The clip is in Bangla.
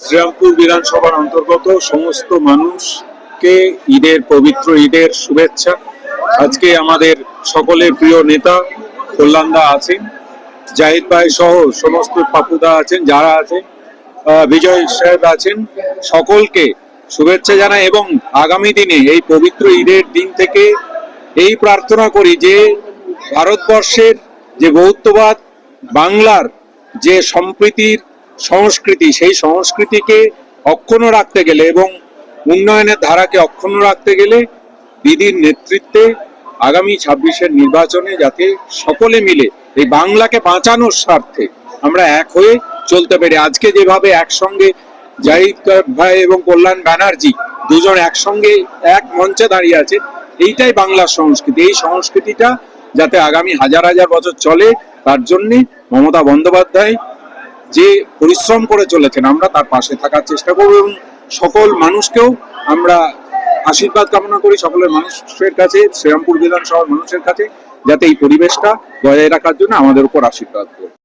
শ্রীরামপুর বিধানসভার অন্তর্গত সমস্ত মানুষকে পবিত্র ঈদের শুভেচ্ছা। আজকে আমাদের সকলের প্রিয় নেতা কল্যাণদা আছেন, জাহিদ ভাই সহ সমস্ত পাপুদা আছেন, যারা আছেন, বিজয় সাহেব আছেন, সকলকে শুভেচ্ছা জানাই এবং আগামী দিনে এই পবিত্র ঈদের দিন থেকে এই প্রার্থনা করি যে ভারতবর্ষের যে বহুত্ববাদ, বাংলার যে সম্প্রীতির সংস্কৃতি, সেই সংস্কৃতিকে অক্ষুণ্ণ রাখতে গেলে এবং উন্নয়নের ধারাকে অক্ষুণ্ণ রাখতে গেলে দিদির নেতৃত্বে আগামী 26-এর নির্বাচনে যাতে সকলে মিলে এই বাংলাকে বাঁচানোর স্বার্থে আমরা এক হয়ে চলতে পারি। আজকে যেভাবে একসঙ্গে জাহিদ ভাই এবং কল্যাণ ব্যানার্জি দুজন একসঙ্গে এক মঞ্চে দাঁড়িয়ে আছে, এইটাই বাংলার সংস্কৃতি। এই সংস্কৃতিটা যাতে আগামী হাজার হাজার বছর চলে, তার জন্যে মমতা বন্দ্যোপাধ্যায় যে পরিশ্রম করে চলেছেন, আমরা তার পাশে থাকার চেষ্টা করব এবং সকল মানুষকেও আমরা আশীর্বাদ কামনা করি, সকলের মানুষের কাছে, শ্রীরামপুর বিধানসভার মানুষের কাছে, যাতে এই পরিবেশটা বজায় রাখার জন্য আমাদের উপর আশীর্বাদ করবে।